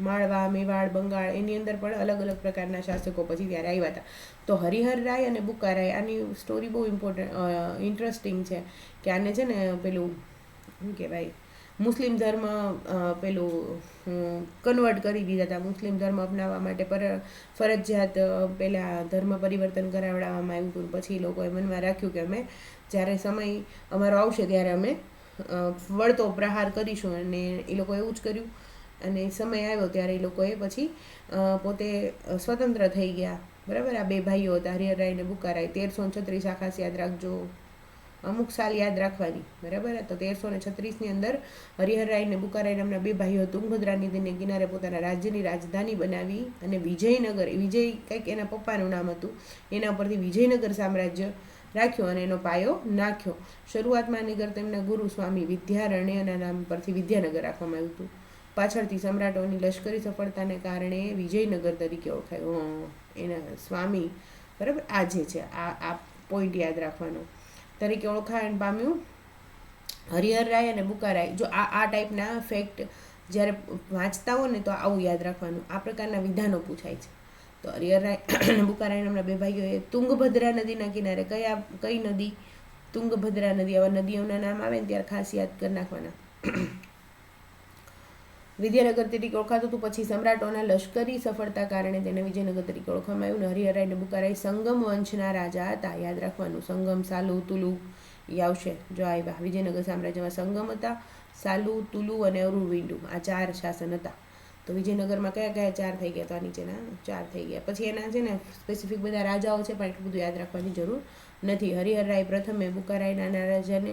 માળવા, મેવાડ, બંગાળ એની અંદર પણ અલગ અલગ પ્રકારના શાસકો પછી ત્યારે આવ્યા હતા. તો હરિહર રાય અને બુકારાય, આની સ્ટોરી બહુ ઇન્ટરેસ્ટિંગ છે કે આને છે ને પેલું શું કહેવાય, મુસ્લિમ ધર્મ પેલું કન્વર્ટ કરી દીધા હતા. મુસ્લિમ ધર્મ અપનાવવા માટે ફરજિયાત પહેલાં ધર્મ પરિવર્તન કરાવડાવવામાં આવ્યું હતું. પછી એ લોકોએ મનમાં રાખ્યું કે અમે જ્યારે સમય અમારો આવશે ત્યારે અમે વળતો પ્રહાર કરીશું, અને એ લોકોએ એવું જ કર્યું. અને સમય આવ્યો ત્યારે એ લોકોએ પછી પોતે સ્વતંત્ર થઈ ગયા, બરાબર. આ બે ભાઈઓ હતા, હરિહર રાય અને બુકારાય. 1336 આ ખાસ યાદ રાખજો, અમુક સાલ યાદ રાખવાની, બરાબર. તો 1336ની અંદર હરિહર રાય અને બુકારાય નામના બે ભાઈઓ તુંગભદ્રા નદીને કિનારે પોતાના રાજ્યની રાજધાની બનાવી અને વિજયનગર, વિજય કંઈક એના પપ્પાનું નામ હતું, એના પરથી વિજયનગર સામ્રાજ્ય રાખ્યું અને એનો પાયો નાખ્યો. શરૂઆતમાં આની કરતા તેમના ગુરુ સ્વામી વિદ્યારણ્યના નામ પરથી વિદ્યાનગર રાખવામાં આવ્યું હતું. પાછળથી સમ્રાટોની લશ્કરી સફળતાને કારણે વિજયનગર તરીકે ઓળખાયું. એના સ્વામી, બરાબર, આ જે છે આ પોઈન્ટ યાદ રાખવાનો, તરીકે ઓળખાણ પામ્યું હરિહર રાય અને બુકારાય. જો આ ટાઈપના ફેક્ટ જ્યારે વાંચતા હો ને તો આવું યાદ રાખવાનું, આ પ્રકારના વિધાનો પૂછાય છે. તો હરિહર રાય અને બુકારાય નામના બે ભાઈઓએ તુંગભદ્રા નદીના કિનારે, કઈ નદી? તુંગભદ્રા નદી. આવા નદીઓના નામ આવે ને ત્યારે ખાસ યાદ કરી નાખવાના. વિદ્યાનગર તરીકે ઓળખાતું હતું. પછી સમ્રાટોના લશ્કરી સફળતા કારણે તેને વિજયનગર તરીકે ઓળખવામાં આવ્યું. અને હરિહર રાય અને બુકારાય સંગમ વંશના રાજા હતા, યાદ રાખવાનું. સંગમ, સાલુ, તુલુ એ આવશે જો આવ્યા. વિજયનગર સામ્રાજ્યમાં સંગમ હતા, સાલુ, તુલુ અને અરુવિંદુ, આ 4 શાસન હતા. તો વિજયનગરમાં કયા કયા 4 થઈ ગયા? તો આ નીચેના 4 થઈ ગયા. પછી એના છે ને સ્પેસિફિક બધા રાજાઓ છે, પણ એટલું બધું યાદ રાખવાની જરૂર નથી. હરિહર રાય પ્રથમે બુકારાય નાના રાજાને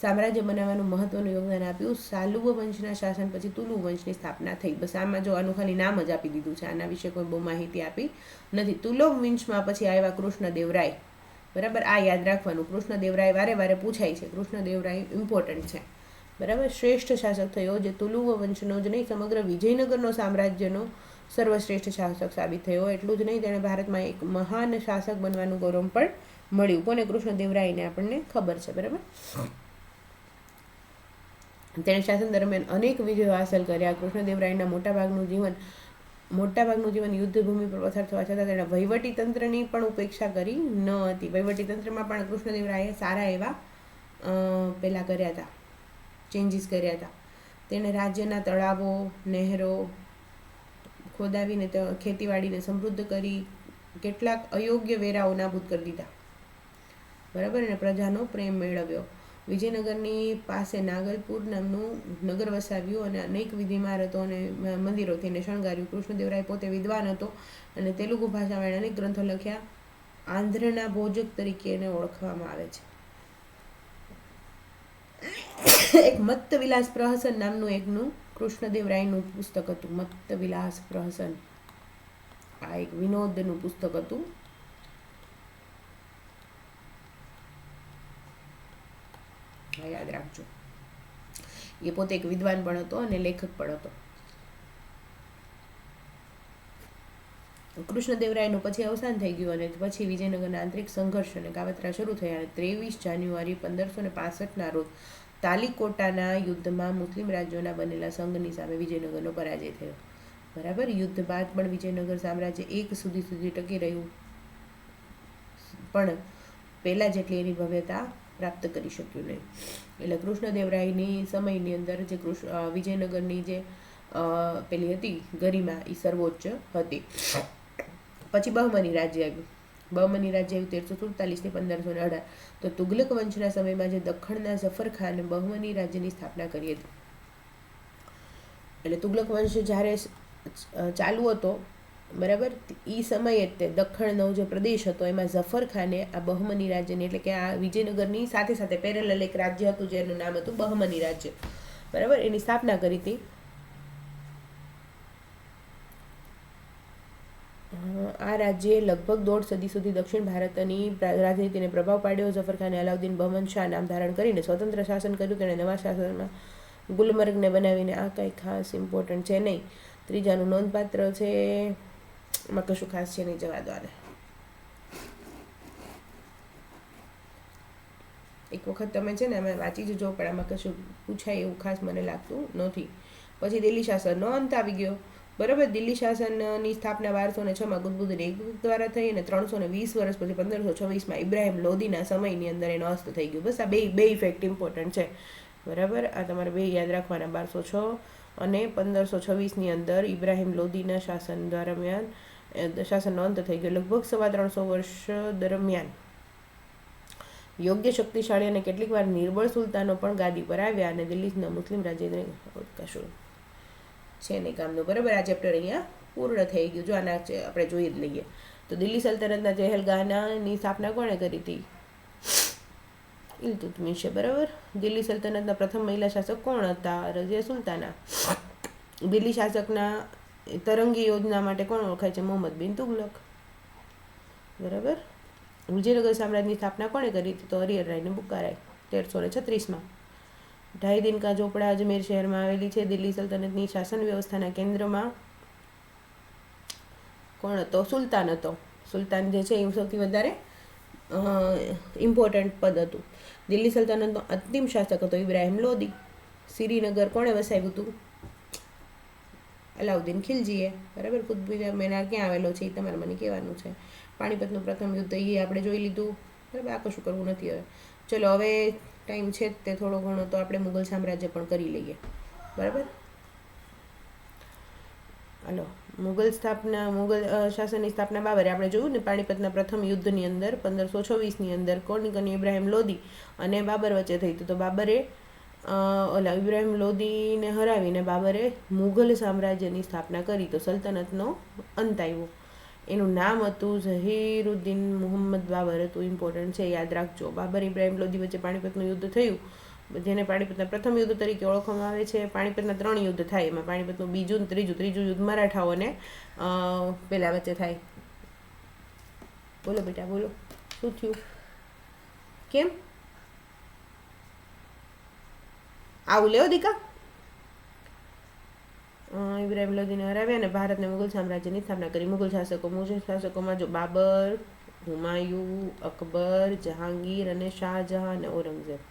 સામ્રાજ્ય બનાવવાનું મહત્વનું યોગદાન આપ્યું. સાલુવ વંશના શાસન પછી તુલુ વંશની સ્થાપના થઈ. બસ આમાં જો આનું ખાલી નામ જ આપી દીધું છે, આના વિશે કોઈ બહુ માહિતી આપી નથી. તુલુ વંશમાં પછી આવ્યા કૃષ્ણદેવરાય, બરાબર. આ યાદ રાખવાનું, કૃષ્ણદેવરાય વારે વારે પૂછાય છે, કૃષ્ણદેવરાય ઇમ્પોર્ટન્ટ છે, બરાબર. શ્રેષ્ઠ શાસક થયો, જે તુલુવ વંશનો જ નહીં સમગ્ર વિજયનગરનો સામ્રાજ્યનો સર્વશ્રેષ્ઠ શાસક સાબિત થયો. એટલું જ નહીં, તેણે ભારતમાં એક મહાન શાસક બનવાનું ગૌરવ પણ મળ્યું. કોને? કૃષ્ણદેવરાયને આપણને ખબર છે, બરાબર. તેણે શાસન દરમિયાન અનેક વિજયો હાંસલ કર્યા. કૃષ્ણદેવરાયના મોટાભાગનું જીવન યુદ્ધભૂમિ પર પસાર થવા છતાં તેણે વહીવટી તંત્રની પણ ઉપેક્ષા કરી ન હતી. વહીવટી તંત્રમાં પણ કૃષ્ણદેવરાયે સારા એવા પેલા કર્યા હતા, ચેન્જીસ કર્યા હતા. તેણે રાજ્યના તળાવો, નહેરો ખોદાવીને ખેતીવાડીને સમૃદ્ધ કરી, કેટલાક અયોગ્ય વેરાઓ નાબૂદ કરી દીધા, બરાબર. અને પ્રજાનો પ્રેમ મેળવ્યો. વિજયનગરની પાસે નાગલપુર નામનું નગર વસાવ્યું અને અનેક વિધિ ઇમારતો અને મંદિરોથી એને શણગાર્યું. કૃષ્ણદેવરાય પોતે વિદ્વાન હતો અને તેલુગુ ભાષામાં અનેક ગ્રંથો લખ્યા. આંધ્રના ભોજક તરીકે એને ઓળખવામાં આવે છે. એક મત્ત વિલાસ પ્રહસન નામનું એકનું કૃષ્ણદેવરાયનું પુસ્તક હતું. મત્ત વિલાસ પ્રહસન, આ એક વિનોદનું પુસ્તક હતું. યાદ રાખજો. એ પોતે એક વિદ્વાન પણ હતો અને લેખક પણ હતો. કૃષ્ણદેવરાયનું પછી અવસાન થઈ ગયું અને પછી વિજયનગરના આંતરિક સંઘર્ષ અને કાવતરા શરૂ થયા. 23 જાન્યુઆરી 1565ના રોજ તાલીકોટાના યુદ્ધમાં મુસ્લિમ રાજ્યોના બનેલા સંઘની સામે વિજયનગરનો પરાજય થયો, બરાબર. યુદ્ધ બાદ પણ વિજયનગર સામ્રાજ્ય એક સુધી ટકી રહ્યું, પણ પહેલાં જેટલી એની ભવ્યતા પ્રાપ્ત કરી શક્યું નહીં. એટલે કૃષ્ણદેવરાયની સમયની અંદર જે વિજયનગરની જે પેલી હતી ગરિમા, એ સર્વોચ્ચ હતી. પછી બહમની રાજ્ય આવ્યું. બહમની રાજ્ય આવ્યું 1347 થી 1518. તો તુગલક વંશના સમયમાં જે દખ્ખણના ઝફર ખાને બહમની રાજ્યની સ્થાપના કરી હતી. એટલે તુગલક વંશ જ્યારે ચાલુ હતો, બરાબર, એ સમયે તે દખ્ખણનો જે પ્રદેશ હતો એમાં ઝફર ખાને આ બહમની રાજ્યની, એટલે કે આ વિજયનગરની સાથે સાથે પેરેલલ એક રાજ્ય હતું જેનું નામ હતું બહમની રાજ્ય, બરાબર, એની સ્થાપના કરી હતી. આ રાજ્યે લગભગ 1.5 સદી સુધી દક્ષિણ ભારતની રાજનીતિને પ્રભાવ પાડ્યો. ઝફર ખાને અલાઉદ્દીન બહમન શાહ નામ ધારણ કરીને સ્વતંત્ર શાસન કર્યું. તેણે નવા શાસનમાં ગુલમર્ગને બનાવીને, આ કંઈ ખાસ ઇમ્પોર્ટન્ટ છે નહીં. ત્રીજાનું નોંધપાત્ર છે, એમાં કશું ખાસ છે નહીં, જવા દો આને. એક વખત તમે છે ને આમાં વાંચી જજો, પણ આમાં કશું પૂછાય એવું ખાસ મને લાગતું નથી. પછી દિલ્હી શાસનનો અંત આવી ગયો, બરાબર. દિલ્હી શાસનની સ્થાપના 1206માં ગુદબુદ્દીન એબક દ્વારા થઈ અને 320 વર્ષ પછી 1526માં ઇબ્રાહિમ લોદીના સમયની અંદર એનો અસ્ત થઈ ગયો. બસ આ બે ઇફેક્ટ ઇમ્પોર્ટન્ટ છે, બરાબર. આ તમારે બે યાદ રાખવાના, 1206 અને 1526ની અંદર ઇબ્રાહિમ લોદીના શાસન દરમિયાન શાસનનો અંત થઈ ગયો. લગભગ 350 વર્ષ દરમિયાન યોગ્ય, શક્તિશાળી અને કેટલીક વાર નિર્બળ સુલતાનો પણ ગાદી પર આવ્યા અને દિલ્હીના મુસ્લિમ રાજ્ય કશું છે નહીં કામનું, બરાબર. આ ચેપ્ટર અહીંયા પૂર્ણ થઈ ગયું. જો આના આપણે જોઈ જ લઈએ તો દિલ્હી સલ્તનતના ચહેલગાહની સ્થાપના કોણે કરી હતી? ઇલ્તુત્મિશે, બરાબર. દિલ્હી સલ્તનતના પ્રથમ મહિલા શાસક કોણ હતા? રઝિયા સુલતાના. દિલ્હી શાસકના તરંગી યોજના માટે કોણ ઓળખાય છે? મોહમ્મદ બિન તુગલક, બરાબર. વિજયનગર સામ્રાજ્યની સ્થાપના કોણે કરી હતી? તો હરિહર રાયને બુકારાય 1336માં. ઢાઈ દિન કા ઝોપડા અજમેર શહેરમાં આવેલી છે. દિલ્હી સલ્તનતની શાસન વ્યવસ્થાના કેન્દ્રમાં કોણ હતો? સુલતાન હતો. સુલતાન જે છે એ સૌથી વધારે ઇમ્પોર્ટન્ટ પદ હતું. દિલ્હી સલ્તનતનો અંતિમ શાસક હતો ઇબ્રાહિમ લોદી. શ્રીનગર કોણે વસાવ્યું હતું? અલાઉદ્દીન ખિલજીએ, બરાબર. કુતુબ મિનાર ક્યાં આવેલો છે એ તમારે મને કહેવાનું છે. પાણીપતનું પ્રથમ યુદ્ધ એ આપણે જોઈ લીધું, બરાબર. આ કશું કરવું નથી હવે. ચલો, હવે ટાઈમ છે તે થોડો ઘણો તો આપણે મુગલ સામ્રાજ્ય પણ કરી લઈએ, બરાબર. હાલો, મુગલ શાસનની સ્થાપના બાબરે આપણે જોયું ને, પાણીપતના પ્રથમ યુદ્ધની અંદર 1526ની અંદર કોની કની ઇબ્રાહિમ લોદી અને બાબર વચ્ચે થઈ હતું. તો બાબરે ઇબ્રાહિમ લોદીને હરાવીને બાબરે મુઘલ સામ્રાજ્યની સ્થાપના કરી. તો સલ્તનતનો અંત આવ્યો. એનું નામ હતું ઝહીરુદ્દીન મુહમ્મદ બાબર હતું. ઇમ્પોર્ટન્ટ છે, યાદ રાખજો. બાબર ઇબ્રાહિમ લોદી વચ્ચે પાણીપતનું યુદ્ધ થયું, જેને પાણીપતના પ્રથમ યુદ્ધ તરીકે ઓળખવામાં આવે છે. પાણીપતના 3 યુદ્ધ થાય, એમાં પાણીપતનું બીજું ત્રીજું યુદ્ધ મરાઠાઓ અને પેલા વચ્ચે થાય. બોલો બેટા, બોલો, શું થયું? કેમ આવું લેવો દીકા? ઇબ્રાહિમ લોદીને હરાવ્યા અને ભારતને મુગલ સામ્રાજ્યની સ્થાપના કરી. મુગલ શાસકોમાં જો બાબર, હુમાયુ, અકબર, જહાંગીર અને શાહજહાં અને ઔરંગઝેબ,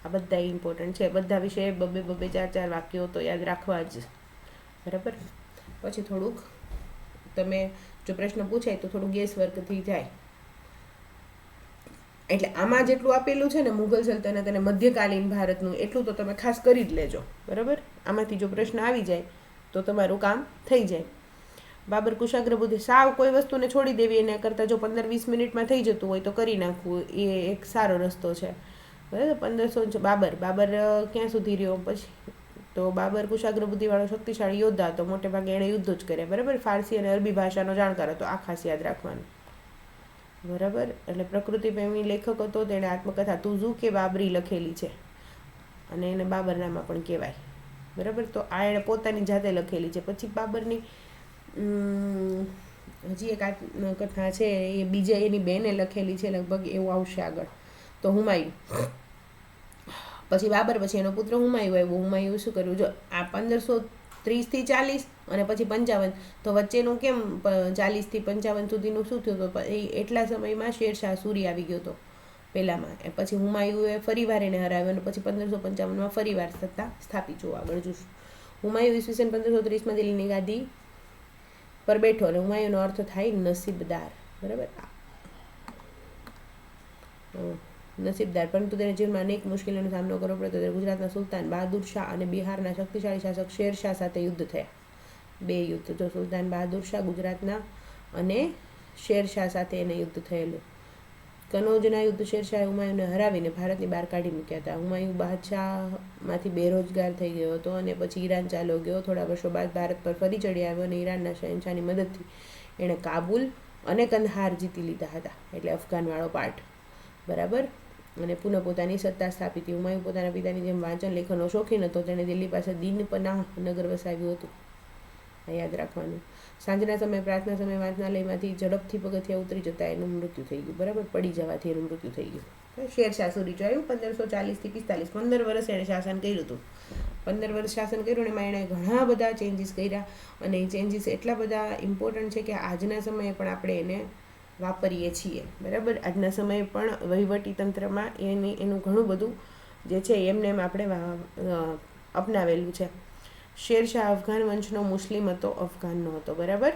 આ બધા ઇમ્પોર્ટન્ટ છે. બધા વિશે બબે 4 વાક્યો તો યાદ રાખવા જ, બરાબર. પછી થોડુંક તમે જો પ્રશ્ન પૂછાય તો થોડું ગેસ વર્ક થઈ જાય. એટલે આમાં જેટલું આપેલું છે ને મુગલ સલ્તનત અને મધ્યકાલીન ભારતનું, એટલું તો તમે ખાસ કરી જ લેજો, બરાબર. આમાંથી જો પ્રશ્ન આવી જાય તો તમારું કામ થઈ જાય. બાબર કુશાગ્ર બુદ્ધિ, સાવ કોઈ વસ્તુને છોડી દેવી એના કરતાં જો 15-20 મિનિટમાં થઈ જતું હોય તો કરી નાખવું, એ એક સારો રસ્તો છે, બરાબર. 1500 બાબર ક્યાં સુધી રહ્યો? પછી તો બાબર કુશાગ્ર બુદ્ધિવાળો શક્તિશાળી યોદ્ધા હતો. મોટે ભાગે એણે યુદ્ધ જ કર્યા, બરાબર. ફારસી અને અરબી ભાષાનો જાણકાર હતો. આ ખાસ યાદ રાખવાનું, બરાબર. એટલે પ્રકૃતિ પ્રેમી લેખક હતો. તેણે આત્મકથા તુઝુ કે બાબરી લખેલી છે અને એને બાબરનામા પણ કહેવાય, બરાબર. તો આ એણે પોતાની જાતે લખેલી છે. પછી બાબરની હજી એક આત્મકથા છે, એ બીજા એની બેને લખેલી છે લગભગ, એવું આવશે આગળ. તો હુમાયુ, પછી બાબર પછી એનો પુત્ર હુમાયુ આવ્યો. હુમાયુ શું કર્યું? જો આ 1530 થી 40 અને પછી 55, તો વચ્ચેનું કેમ 40 થી 55 સુધીનું શું થયું? તો એટલા સમયમાં શેરશાહ સૂરી આવી ગયો હતો પહેલામાં. પછી હુમાયુએ ફરીવાર એને હરાવ્યો અને પછી 1555માં ફરીવાર સત્તા સ્થાપી. જો આગળ જોશું. હુમાયુ ઈસવીસન 1530માં દિલ્હીની ગાદી પર બેઠો અને હુમાયુનો અર્થ થાય નસીબદાર, બરાબર. નસીબદાર, પરંતુ તેને જીવનમાં અનેક મુશ્કેલીઓનો સામનો કરવો પડ્યો. ત્યારે ગુજરાતના સુલતાન બહાદુર શાહ અને બિહારના શક્તિશાળી શાસક શેરશાહ સાથે યુદ્ધ થયા. 2 યુદ્ધ. જો સુલતાન બહાદુર શાહ ગુજરાતના અને શેરશાહ સાથે એને યુદ્ધ થયેલું. કનૌજના યુદ્ધ શેરશાહે હુમાયુને હરાવીને ભારતની બહાર કાઢી મૂક્યા હતા. હુમાયુ બાદશાહમાંથી બેરોજગાર થઈ ગયો હતો અને પછી ઈરાન ચાલ્યો ગયો. થોડા વર્ષો બાદ ભારત પર ફરી ચડી આવ્યો અને ઈરાનના શહેનશાહની મદદથી એણે કાબુલ અને કંદહાર જીતી લીધા હતા, એટલે અફઘાનવાળો પાર્ટ, બરાબર. અને પુનઃ પોતાની સત્તા સ્થાપિત. હુમાયુ પોતાના પિતાની જેમ વાંચન લેખનનો શોખીન હતો. તેણે દિલ્હી પાસે દીનપનાહ નગર વસાવ્યું હતું, આ યાદ રાખવાનું. સાંજના સમયે પ્રાર્થના સમયે વાંચનાલયમાંથી ઝડપથી પગથિયા ઉતરી જતા એનું મૃત્યુ થઈ ગયું, બરાબર. પડી જવાથી એનું મૃત્યુ થઈ ગયું. શેરશાહ સૂરી જોયું 1540 થી 45, 15 વર્ષ એણે શાસન કર્યું હતું. 15 વર્ષ શાસન કર્યું અને એમાં એણે ઘણા બધા ચેન્જીસ કર્યા અને એ ચેન્જીસ એટલા બધા ઇમ્પોર્ટન્ટ છે કે આજના સમયે પણ આપણે એને વાપરીએ છીએ, બરાબર. આજના સમયે પણ વહીવટી તંત્રમાં એનું ઘણું બધું જે છે એમને એમ આપણે અપનાવેલું છે. શેરશાહ અફઘાન વંશનો મુસ્લિમ હતો, અફઘાનનો હતો, બરાબર.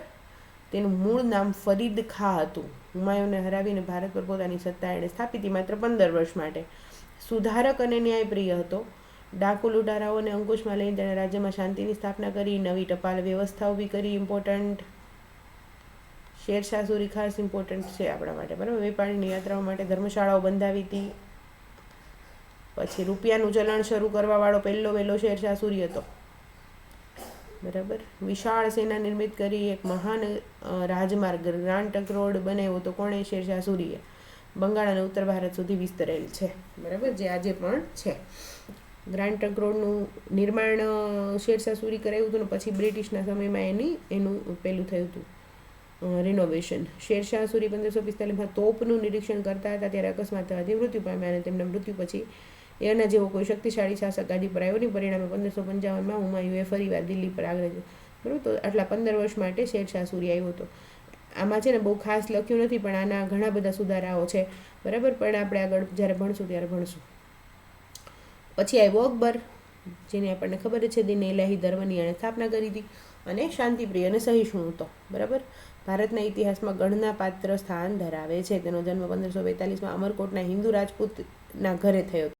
તેનું મૂળ નામ ફરીદ ખાં હતું. હુમાયુને હરાવીને ભારત પર પોતાની સત્તા એણે સ્થાપી હતી, માત્ર 15 વર્ષ માટે. સુધારક અને ન્યાયપ્રિય હતો. ડાકુ લૂંટારાઓને અંકુશમાં લઈને તેણે રાજ્યમાં શાંતિની સ્થાપના કરી, નવી ટપાલ વ્યવસ્થા ઊભી કરી. ઇમ્પોર્ટન્ટ શેરશાહ સૂરી ખાસ ઇમ્પોર્ટન્ટ છે આપણા માટે, બરાબર. વેપારીની યાત્રાઓ માટે ધર્મશાળાઓ બંધાવી હતી. પછી રૂપિયાનું ચલણ શરૂ કરવાવાળો વહેલો શેરશાહ સૂરી હતો, બરાબર. વિશાળ સેના નિર્મિત કરી. એક મહાન રાજમાર્ગ ગ્રાન્ડ ટ્રંક રોડ બનાવ્યો તો કોણે? શેરશાહ સૂરીએ. બંગાળ અને ઉત્તર ભારત સુધી વિસ્તરેલ છે, બરાબર, જે આજે પણ છે. ગ્રાન્ડ ટ્રંક રોડનું નિર્માણ શેરશાહ સૂરી કરાવ્યું હતું ને પછી બ્રિટિશના સમયમાં એનું પેલું થયું હતું, રિનોવેશન. શેરશાહ સૂરી 1545માં તોપનું નિરીક્ષણ કરતા હતા ત્યારે અકસ્માત થવાથી મૃત્યુ પામ્યા અને તેમના મૃત્યુ પછી એના જેવો કોઈ શક્તિશાળી શાસક ગાદી પર આવ્યો નહીં. પરિણામે 1555માં હુમાયુએ ફરીવાર દિલ્હી પર આગળ, બરાબર. તો આટલા 15 વર્ષ માટે શેરશાહ સૂરી આવ્યો હતો. આમાં છે ને બહુ ખાસ લખ્યું નથી પણ આના ઘણા બધા સુધારાઓ છે, બરાબર. પણ આપણે આગળ જ્યારે ભણશું ત્યારે ભણશું. પછી આવ્યો અકબર, જેને આપણને ખબર છે દીન ઇલાહી ધર્મની એણે સ્થાપના કરી હતી અને શાંતિપ્રિય અને સહિષ્ણુ હતો, બરાબર. ભારતના ઇતિહાસમાં ગણના પાત્ર સ્થાન ધરાવે છે. તેનો જન્મ 1542માં અમરકોટના હિન્દુ રાજપૂતના ઘરે થયો હતો.